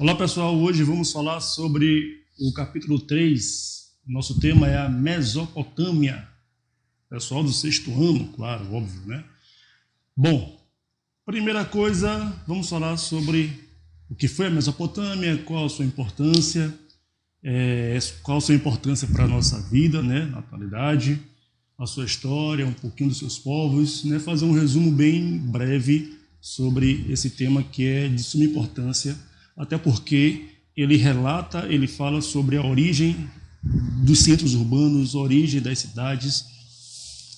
Olá pessoal, hoje vamos falar sobre o capítulo 3. Nosso tema é a Mesopotâmia. Pessoal do sexto ano, claro, óbvio, né? Bom, primeira coisa, vamos falar sobre o que foi a Mesopotâmia, qual a sua importância, qual a sua importância para a nossa vida, né, na atualidade, a sua história, um pouquinho dos seus povos, né, fazer um resumo bem breve sobre esse tema que é de suma importância, até porque ele fala sobre a origem dos centros urbanos, a origem das cidades,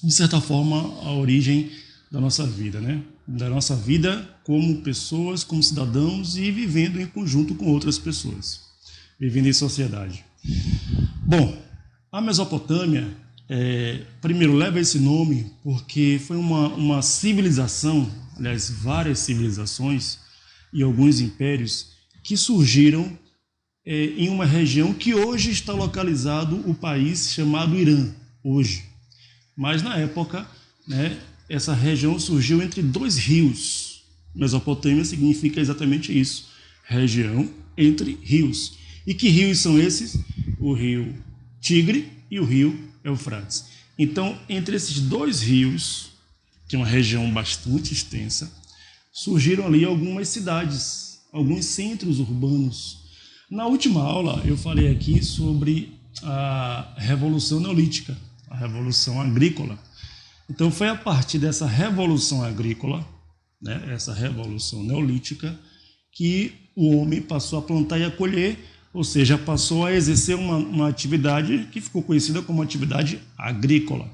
de certa forma, a origem da nossa vida, né? Da nossa vida como pessoas, como cidadãos e vivendo em conjunto com outras pessoas, vivendo em sociedade. Bom, a Mesopotâmia, primeiro, leva esse nome porque foi uma civilização, aliás, várias civilizações e alguns impérios que surgiram em uma região que hoje está localizado o país chamado Irã, hoje. Mas na época, né, essa região surgiu entre dois rios. Mesopotâmia significa exatamente isso, região entre rios. E que rios são esses? O rio Tigre e o rio Eufrates. Então, entre esses dois rios, que é uma região bastante extensa, surgiram ali algumas cidades, alguns centros urbanos. Na última aula, eu falei aqui sobre a Revolução Neolítica, a Revolução Agrícola. Então, foi a partir dessa Revolução Agrícola, né, essa Revolução Neolítica, que o homem passou a plantar e a colher, ou seja, passou a exercer uma atividade que ficou conhecida como atividade agrícola.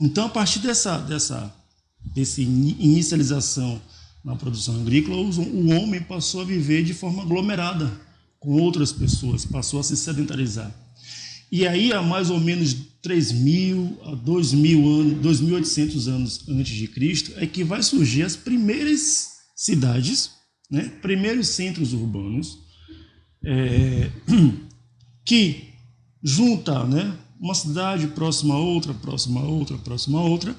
Então, a partir dessa inicialização na produção agrícola, o homem passou a viver de forma aglomerada com outras pessoas, passou a se sedentarizar. E aí, há mais ou menos 3.000 a 2.000 anos, 2.800 anos antes de Cristo, é que vai surgir as primeiras cidades, né, primeiros centros urbanos, que junta, né, uma cidade próxima a outra, próxima a outra, próxima a outra,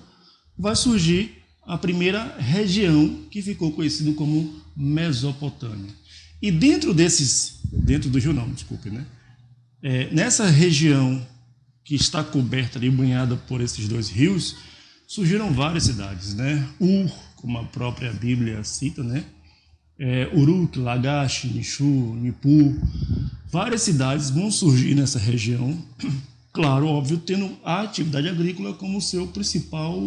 vai surgir a primeira região que ficou conhecida como Mesopotâmia. E dentro do rio não, desculpe, né? Nessa região que está coberta e banhada por esses dois rios, surgiram várias cidades, né? Ur, como a própria Bíblia cita, né? Uruk, Lagash, Nishu, Nippur, várias cidades vão surgir nessa região, claro, óbvio, tendo a atividade agrícola como sua principal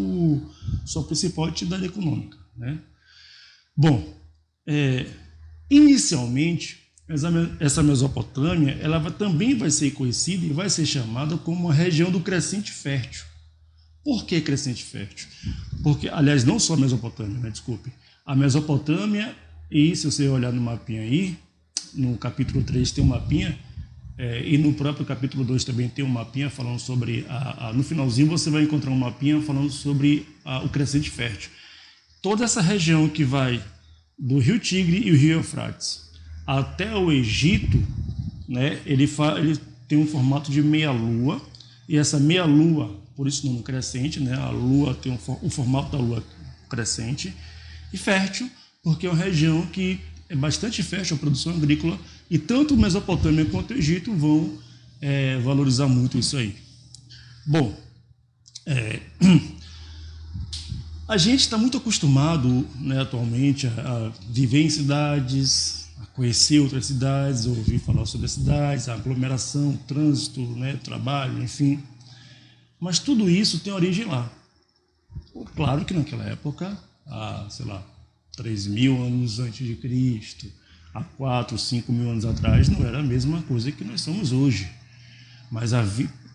atividade econômica, né? Bom, inicialmente, essa Mesopotâmia, ela também vai ser conhecida e vai ser chamada como a região do Crescente Fértil. Por que Crescente Fértil? Porque, aliás, não só a Mesopotâmia, né? Desculpe, a Mesopotâmia, e se você olhar no mapinha aí, no capítulo 3 tem um mapinha, e no próprio capítulo 2 também tem um mapinha falando sobre, no finalzinho você vai encontrar um mapinha falando sobre o Crescente Fértil. Toda essa região que vai do rio Tigre e o rio Eufrates até o Egito, né, ele tem um formato de meia-lua, e essa meia-lua, por isso o nome crescente, né, a lua tem o formato da lua crescente, e fértil, porque é uma região que é bastante fértil a produção agrícola, e tanto Mesopotâmia quanto o Egito vão valorizar muito isso aí. Bom, a gente está muito acostumado, né, atualmente a viver em cidades, a conhecer outras cidades, a ouvir falar sobre as cidades, a aglomeração, trânsito, né, trabalho, enfim. Mas tudo isso tem origem lá. Claro que naquela época, sei lá, 3.000 anos antes de Cristo, há 4, 5 mil anos atrás, não era a mesma coisa que nós somos hoje. Mas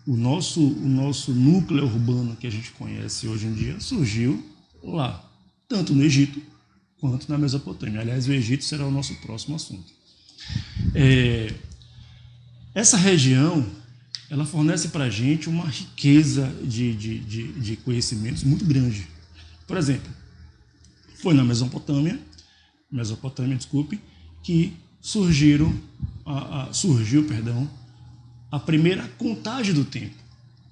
o nosso núcleo urbano que a gente conhece hoje em dia surgiu lá, tanto no Egito quanto na Mesopotâmia. Aliás, o Egito será o nosso próximo assunto. Essa região, ela fornece para a gente uma riqueza de conhecimentos muito grande. Por exemplo, foi na Mesopotâmia, que surgiu, a primeira contagem do tempo.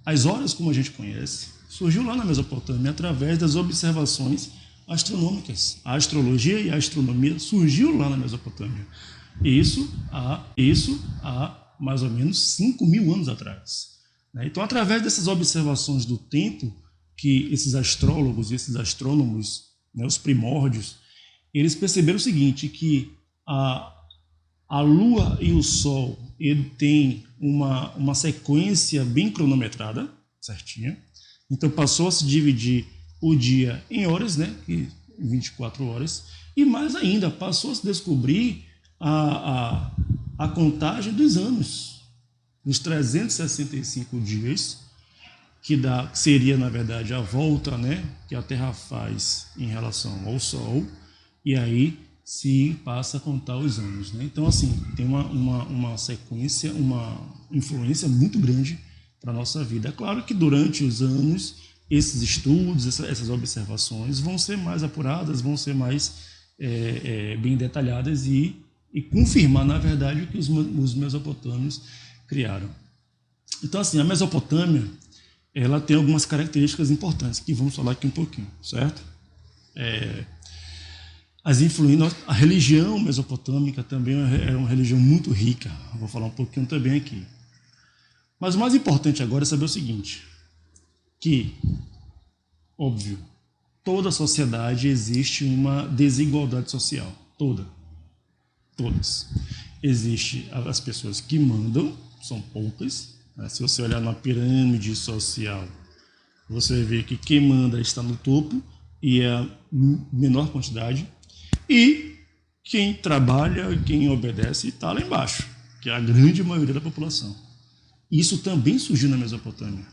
As horas, como a gente conhece, surgiu lá na Mesopotâmia através das observações astronômicas. A astrologia e a astronomia surgiu lá na Mesopotâmia. Isso há mais ou menos 5.000 anos atrás. Né? Então, através dessas observações do tempo, que esses astrólogos e esses astrônomos, né, os primórdios, eles perceberam o seguinte, que a Lua e o Sol ele tem uma sequência bem cronometrada, certinha. Então passou a se dividir o dia em horas, né, 24 horas, e mais ainda passou a se descobrir a contagem dos anos, dos 365 dias, que seria, na verdade, a volta, né, que a Terra faz em relação ao Sol, e aí se passa a contar os anos. Né? Então, assim, tem uma sequência, uma influência muito grande para a nossa vida. É claro que durante os anos, esses estudos, essas observações vão ser mais apuradas, vão ser mais bem detalhadas e confirmar, na verdade, o que os mesopotâmios criaram. Então, assim, a Mesopotâmia, ela tem algumas características importantes, que vamos falar aqui um pouquinho, certo? A religião mesopotâmica também é uma religião muito rica. Vou falar um pouquinho também aqui. Mas o mais importante agora é saber o seguinte, que, óbvio, toda sociedade existe uma desigualdade social. Todas. Existem as pessoas que mandam, são poucas. Né? Se você olhar na pirâmide social, você vê que quem manda está no topo e é a menor quantidade. E quem trabalha, quem obedece, está lá embaixo, que é a grande maioria da população. Isso também surgiu na Mesopotâmia,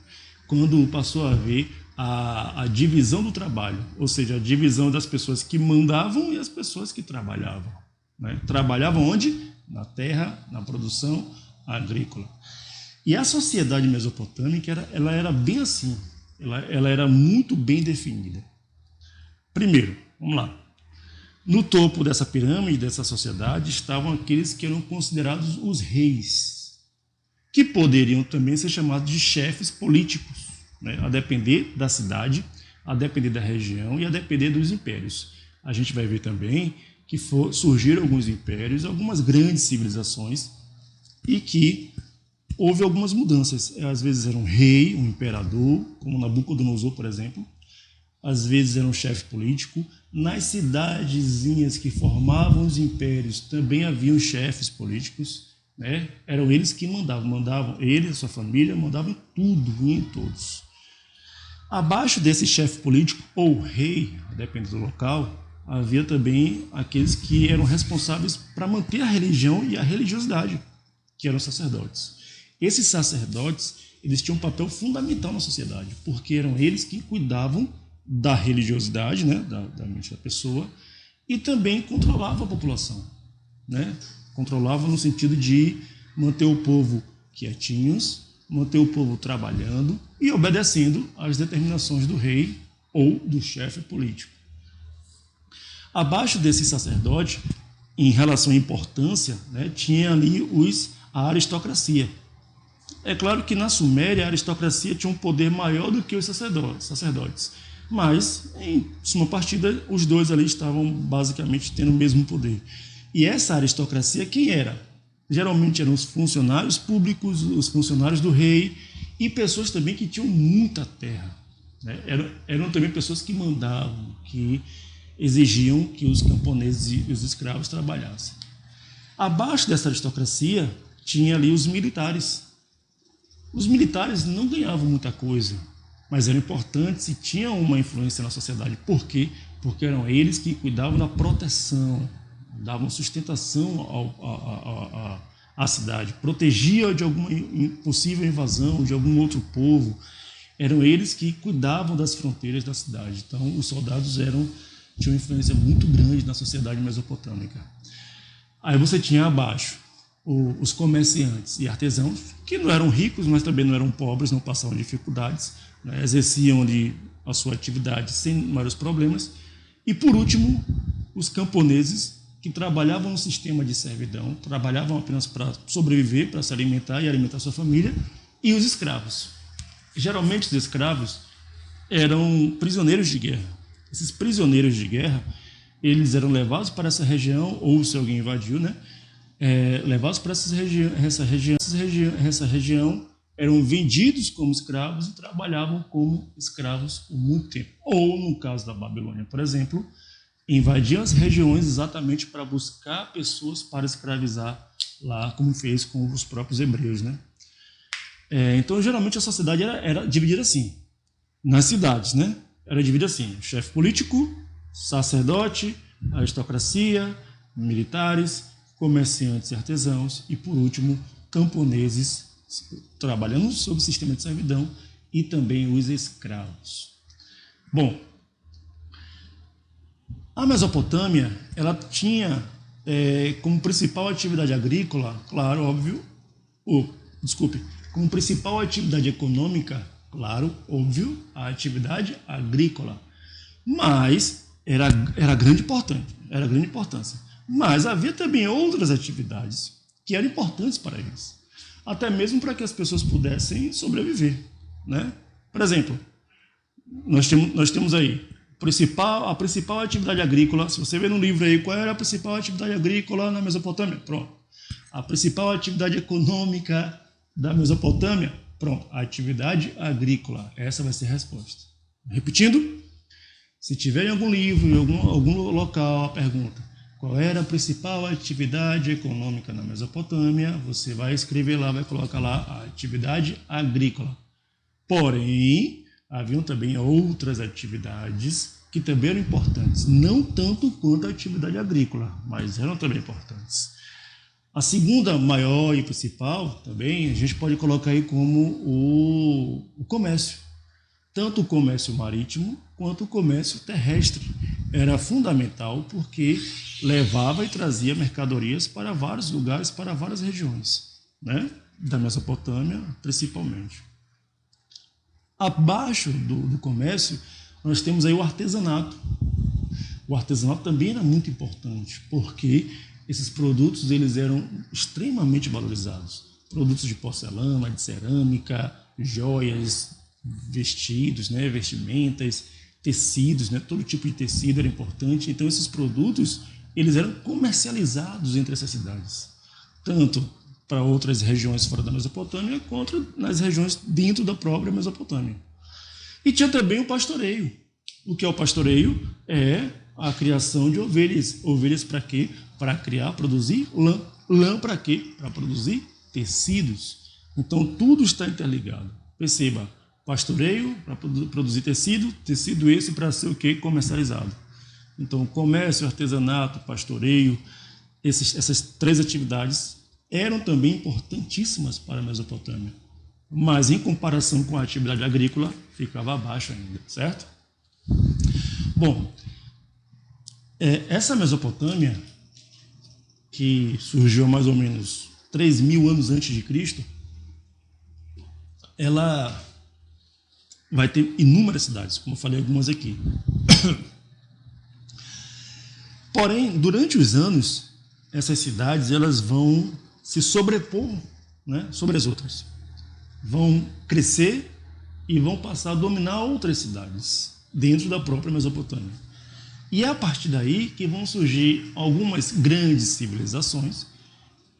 quando passou a haver a divisão do trabalho, ou seja, a divisão das pessoas que mandavam e as pessoas que trabalhavam. Né? Trabalhavam onde? Na terra, na produção agrícola. E a sociedade mesopotâmica ela era bem assim, ela era muito bem definida. Primeiro, vamos lá. No topo dessa pirâmide, dessa sociedade, estavam aqueles que eram considerados os reis, que poderiam também ser chamados de chefes políticos, né? A depender da cidade, a depender da região e a depender dos impérios. A gente vai ver também que surgiram alguns impérios, algumas grandes civilizações, e que houve algumas mudanças. Às vezes era um rei, um imperador, como Nabucodonosor, por exemplo, às vezes era um chefe político. Nas cidadezinhas que formavam os impérios também haviam chefes políticos, né? Eram eles que mandavam ele, sua família, mandavam em tudo e em todos. Abaixo desse chefe político ou rei, dependendo do local, havia também aqueles que eram responsáveis para manter a religião e a religiosidade, que eram sacerdotes. Esses sacerdotes, eles tinham um papel fundamental na sociedade, porque eram eles que cuidavam da religiosidade, né, da mente da pessoa, e também controlava a população, né? Controlava no sentido de manter o povo quietinhos, manter o povo trabalhando e obedecendo às determinações do rei ou do chefe político. Abaixo desse sacerdote, em relação à importância, né, tinha ali a aristocracia. É claro que na Suméria a aristocracia tinha um poder maior do que os sacerdotes. Mas, em suma partida, os dois ali estavam basicamente tendo o mesmo poder. E essa aristocracia, quem era? Geralmente eram os funcionários públicos, os funcionários do rei e pessoas também que tinham muita terra. Né? Eram também pessoas que mandavam, que exigiam que os camponeses e os escravos trabalhassem. Abaixo dessa aristocracia, tinha ali os militares. Os militares não ganhavam muita coisa, mas eram importantes e tinham uma influência na sociedade. Por quê? Porque eram eles que cuidavam da proteção, davam sustentação à cidade, protegiam de alguma possível invasão de algum outro povo. Eram eles que cuidavam das fronteiras da cidade. Então, os soldados tinham uma influência muito grande na sociedade mesopotâmica. Aí você tinha abaixo os comerciantes e artesãos, que não eram ricos, mas também não eram pobres, não passavam dificuldades, né? Exerciam ali a sua atividade sem maiores problemas. E, por último, os camponeses, que trabalhavam no sistema de servidão, trabalhavam apenas para sobreviver, para se alimentar e alimentar sua família, e os escravos. Geralmente, os escravos eram prisioneiros de guerra. Esses prisioneiros de guerra, eles eram levados para essa região, ou se alguém invadiu, né? levados para essa região, eram vendidos como escravos e trabalhavam como escravos por muito tempo. Ou, no caso da Babilônia, por exemplo, invadiam as regiões exatamente para buscar pessoas para escravizar lá, como fez com os próprios hebreus, né? Então, geralmente, a sociedade era dividida assim, nas cidades, né? Era dividida assim, chefe político, sacerdote, aristocracia, militares, comerciantes e artesãos e, por último, camponeses, trabalhando sob o sistema de servidão, e também os escravos. Bom, a Mesopotâmia, ela tinha como principal atividade agrícola, claro, óbvio, como principal atividade econômica, claro, óbvio, a atividade agrícola. Mas era grande importância. Mas havia também outras atividades que eram importantes para eles, até mesmo para que as pessoas pudessem sobreviver, né? Por exemplo, nós temos aí a principal atividade agrícola. Se você ver no livro aí, qual era a principal atividade agrícola na Mesopotâmia? Pronto. A principal atividade econômica da Mesopotâmia? Pronto. A atividade agrícola. Essa vai ser a resposta. Repetindo, se tiver em algum livro, em algum local, a pergunta: qual era a principal atividade econômica na Mesopotâmia? Você vai escrever lá, vai colocar lá a atividade agrícola. Porém, haviam também outras atividades que também eram importantes, não tanto quanto a atividade agrícola, mas eram também importantes. A segunda maior e principal também a gente pode colocar aí como o comércio. Tanto o comércio marítimo quanto o comércio terrestre era fundamental, porque levava e trazia mercadorias para vários lugares, para várias regiões, né? Da Mesopotâmia principalmente. Abaixo do comércio, nós temos aí o artesanato. O artesanato também era muito importante, porque esses produtos eles eram extremamente valorizados. Produtos de porcelana, de cerâmica, joias, vestidos, né, vestimentas, tecidos, né, todo tipo de tecido era importante. Então, esses produtos eles eram comercializados entre essas cidades, tanto para outras regiões fora da Mesopotâmia, quanto nas regiões dentro da própria Mesopotâmia. E tinha também o pastoreio. O que é o pastoreio? É a criação de ovelhas. Ovelhas para quê? Para produzir lã. Lã para quê? Para produzir tecidos. Então, tudo está interligado. Perceba, pastoreio para produzir tecido, tecido esse para ser o quê? Comercializado. Então, comércio, artesanato, pastoreio, essas três atividades eram também importantíssimas para a Mesopotâmia, mas em comparação com a atividade agrícola, ficava abaixo ainda, certo? Bom, essa Mesopotâmia, que surgiu mais ou menos 3.000 anos antes de Cristo, ela vai ter inúmeras cidades, como eu falei algumas aqui. Porém, durante os anos, essas cidades elas vão se sobrepor, né, sobre as outras. Vão crescer e vão passar a dominar outras cidades dentro da própria Mesopotâmia. E é a partir daí que vão surgir algumas grandes civilizações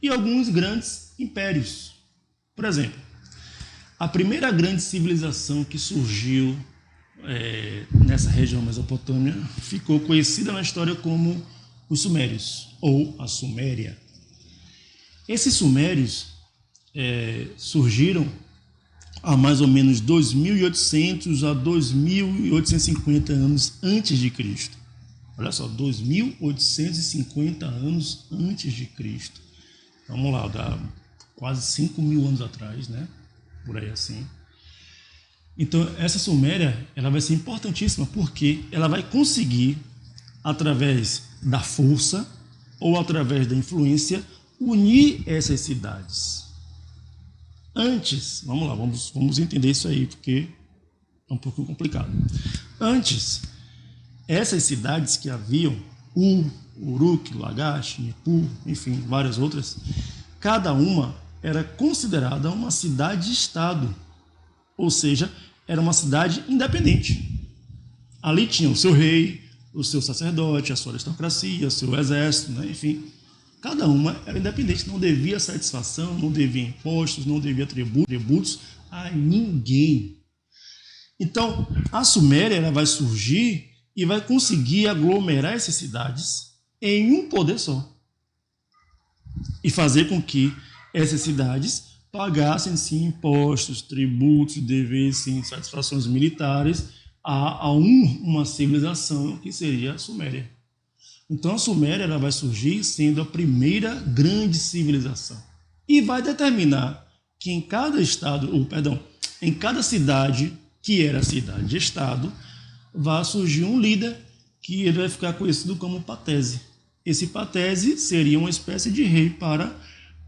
e alguns grandes impérios. Por exemplo, a primeira grande civilização que surgiu nessa região Mesopotâmia ficou conhecida na história como os Sumérios, ou a Suméria. Esses Sumérios surgiram há mais ou menos 2.800 a 2.850 anos antes de Cristo. Olha só, 2.850 anos antes de Cristo. Vamos lá, dá quase 5.000 anos atrás, né? Por aí assim. Então, essa Suméria, ela vai ser importantíssima, porque ela vai conseguir, através da força ou através da influência, unir essas cidades. Antes, vamos lá, vamos entender isso aí, porque é um pouco complicado. Antes, essas cidades que haviam, Uruk, Lagash, Nippur, enfim, várias outras, cada uma era considerada uma cidade-estado, ou seja, era uma cidade independente. Ali tinha o seu rei, o seu sacerdote, a sua aristocracia, o seu exército, né? Enfim. Cada uma era independente, não devia satisfação, não devia impostos, não devia tributos a ninguém. Então, a Suméria ela vai surgir e vai conseguir aglomerar essas cidades em um poder só. E fazer com que essas cidades pagassem, sim, impostos, tributos, devessem satisfações militares a uma civilização que seria a Suméria. Então, a Suméria ela vai surgir sendo a primeira grande civilização. E vai determinar que em cada em cada cidade, que era cidade-estado, vai surgir um líder que ele vai ficar conhecido como Patese. Esse Patese seria uma espécie de rei para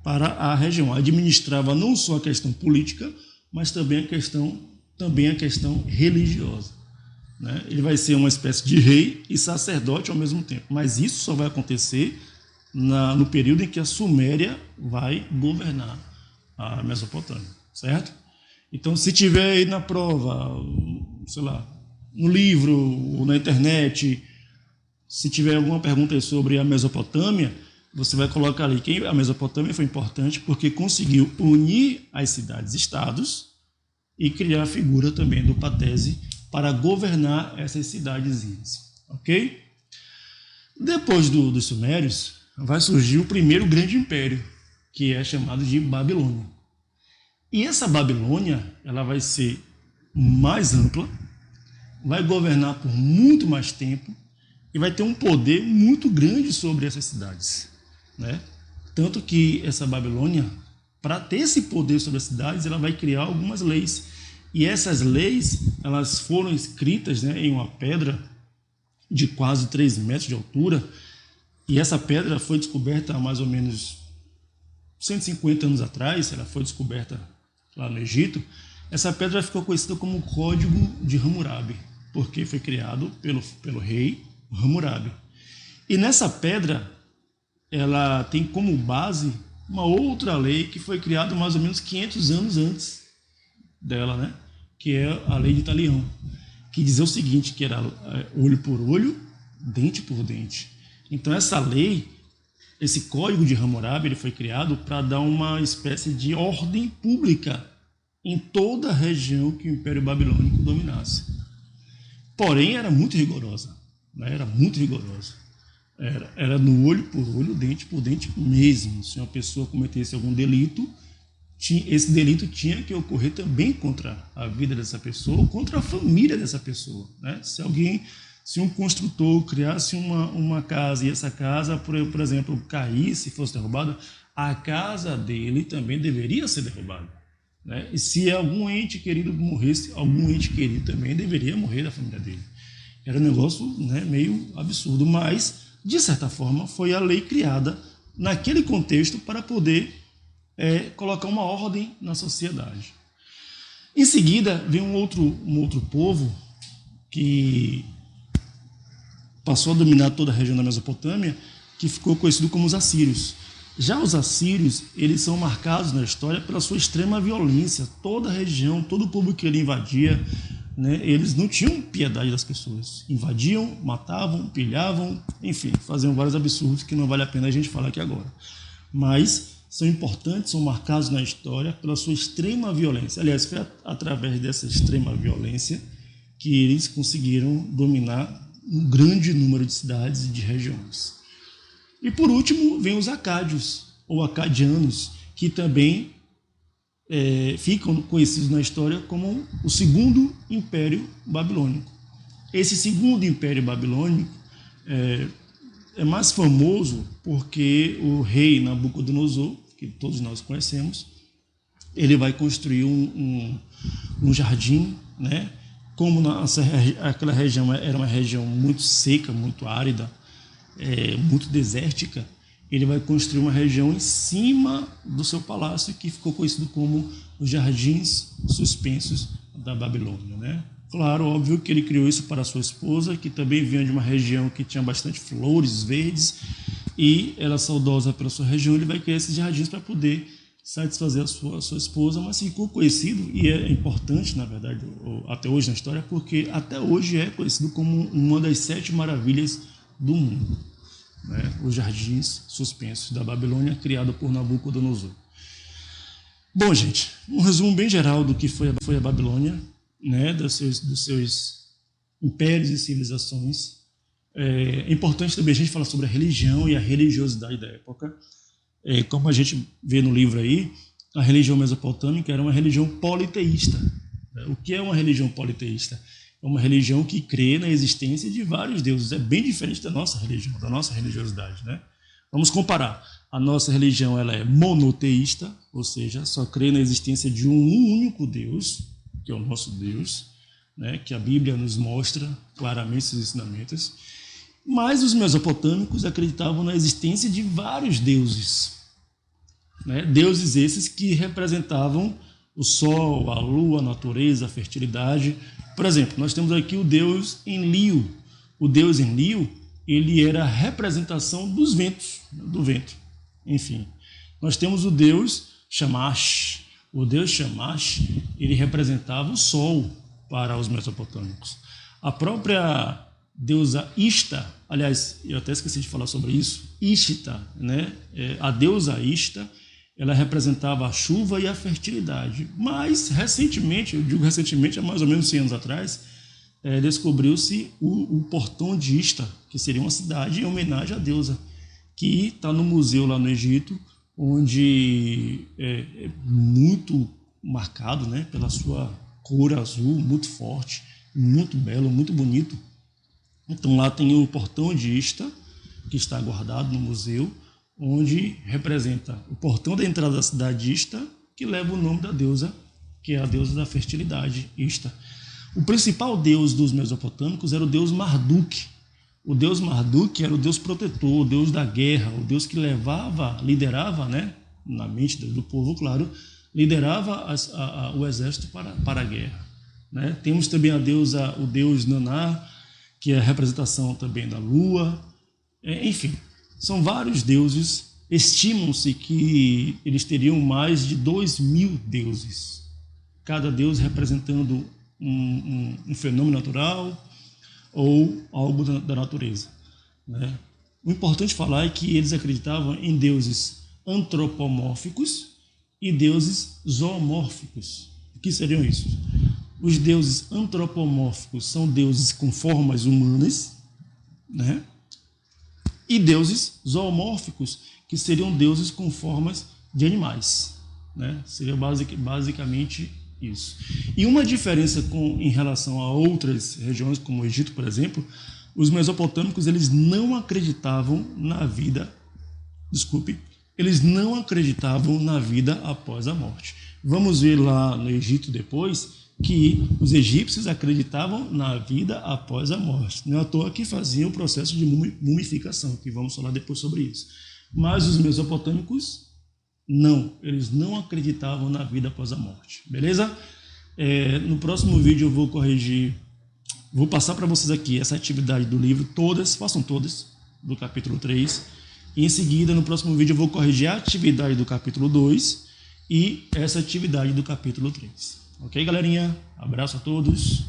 a região. Administrava não só a questão política, mas também a questão religiosa. Né? Ele vai ser uma espécie de rei e sacerdote ao mesmo tempo. Mas isso só vai acontecer no período em que a Suméria vai governar a Mesopotâmia, certo? Então, se tiver aí na prova, sei lá, no livro ou na internet, se tiver alguma pergunta aí sobre a Mesopotâmia, você vai colocar ali que a Mesopotâmia foi importante porque conseguiu unir as cidades-estados e criar a figura também do Patese para governar essas cidadezinhas, ok? Depois dos Sumérios, vai surgir o primeiro grande império, que é chamado de Babilônia. E essa Babilônia, ela vai ser mais ampla, vai governar por muito mais tempo e vai ter um poder muito grande sobre essas cidades, né? Tanto que essa Babilônia, para ter esse poder sobre as cidades, ela vai criar algumas leis. E essas leis, elas foram escritas, né, em uma pedra de quase 3 metros de altura. E essa pedra foi descoberta há mais ou menos 150 anos atrás. Ela foi descoberta lá no Egito. Essa pedra ficou conhecida como o Código de Hammurabi, porque foi criado pelo rei Hammurabi. E nessa pedra, ela tem como base uma outra lei que foi criada mais ou menos 500 anos antes dela, né? Que é a lei de Italião, que dizia o seguinte, que era olho por olho, dente por dente. Então essa lei, esse Código de Hammurabi, ele foi criado para dar uma espécie de ordem pública em toda a região que o Império Babilônico dominasse. Porém, era muito rigorosa, né? Era muito rigorosa. Era no olho por olho, dente por dente mesmo. Se uma pessoa cometesse algum delito, esse delito tinha que ocorrer também contra a vida dessa pessoa, contra a família dessa pessoa, né? Se um construtor criasse uma casa e essa casa, por exemplo, caísse, fosse derrubada, a casa dele também deveria ser derrubada, né? E se algum ente querido morresse, algum ente querido também deveria morrer da família dele. Era um negócio, né, meio absurdo, mas, de certa forma, foi a lei criada naquele contexto para poder colocar uma ordem na sociedade. Em seguida, vem um outro povo que passou a dominar toda a região da Mesopotâmia, que ficou conhecido como os assírios. Já os assírios, eles são marcados na história pela sua extrema violência. Toda a região, todo o povo que ele invadia, né, eles não tinham piedade das pessoas. Invadiam, matavam, pilhavam, enfim, faziam vários absurdos que não vale a pena a gente falar aqui agora. Mas são importantes, são marcados na história pela sua extrema violência. Aliás, foi através dessa extrema violência que eles conseguiram dominar um grande número de cidades e de regiões. E por último, vem os acádios, ou acadianos, que também ficam conhecidos na história como o segundo Império Babilônico. Esse segundo Império Babilônico é mais famoso porque o rei Nabucodonosor, que todos nós conhecemos, ele vai construir um jardim, né? Como aquela região era uma região muito seca, muito árida, muito desértica, ele vai construir uma região em cima do seu palácio que ficou conhecido como os Jardins Suspensos da Babilônia, né? Claro, óbvio que ele criou isso para sua esposa, que também vinha de uma região que tinha bastante flores verdes, e ela saudosa pela sua região, ele vai criar esses jardins para poder satisfazer a sua esposa, mas ficou conhecido, e é importante, na verdade, até hoje na história, porque até hoje é conhecido como uma das 7 maravilhas do mundo. né? Os jardins suspensos da Babilônia, criado por Nabucodonosor. Bom, gente, um resumo bem geral do que foi a Babilônia, né? Dos seus impérios e civilizações. É importante também a gente falar sobre a religião e a religiosidade da época. Como a gente vê no livro aí, a religião mesopotâmica era uma religião politeísta. O que é uma religião politeísta? É uma religião que crê na existência de vários deuses. É bem diferente da nossa religião, da nossa religiosidade, né? Vamos comparar. A nossa religião ela é monoteísta, ou seja, só crê na existência de um único Deus, que é o nosso Deus, né? Que a Bíblia nos mostra claramente esses ensinamentos. Mas os mesopotâmicos acreditavam na existência de vários deuses, né? Deuses esses que representavam o sol, a lua, a natureza, a fertilidade. Por exemplo, nós temos aqui o deus Enlil. O deus Enlil, ele era a representação dos ventos, do vento. Enfim, nós temos o deus Shamash. O deus Shamash, ele representava o sol para os mesopotâmicos. A própria deusa Ishtar, aliás, eu até esqueci de falar sobre isso, Ishtar, né? A deusa Ishtar, ela representava a chuva e a fertilidade. Mas, recentemente, eu digo recentemente, há mais ou menos 100 anos atrás, descobriu-se o portão de Ishtar, que seria uma cidade em homenagem à deusa, que está no museu lá no Egito, onde é muito marcado, né, pela sua cor azul, muito forte, muito belo, muito bonito. Então lá tem o portão de Ishtar, que está guardado no museu, onde representa o portão da entrada da cidade de Ishtar, que leva o nome da deusa, que é a deusa da fertilidade, Ishtar. O principal deus dos mesopotâmicos era o deus Marduk. O deus Marduk era o deus protetor, o deus da guerra, o deus que liderava, né, na mente do povo, claro, liderava o exército para a guerra, né? Temos também o deus Naná, que é a representação também da lua. Enfim, são vários deuses. Estimam-se que eles teriam mais de 2.000 deuses, cada deus representando um fenômeno natural ou algo da natureza, né? O importante falar é que eles acreditavam em deuses antropomórficos e deuses zoomórficos. O que seriam isso? Os deuses antropomórficos são deuses com formas humanas, né? E deuses zoomórficos, que seriam deuses com formas de animais, né? Seria basicamente isso. E uma diferença em relação a outras regiões, como o Egito, por exemplo, os mesopotâmicos eles não acreditavam na vida, eles não acreditavam na vida após a morte. Vamos ver lá no Egito depois que os egípcios acreditavam na vida após a morte. Não é à toa que faziam o processo de mumificação, que vamos falar depois sobre isso. Mas os mesopotâmicos, não. Eles não acreditavam na vida após a morte. Beleza? No próximo vídeo eu vou passar para vocês aqui essa atividade do livro, façam todas, do capítulo 3. E em seguida, no próximo vídeo, eu vou corrigir a atividade do capítulo 2 e essa atividade do capítulo 3. Ok, galerinha? Abraço a todos.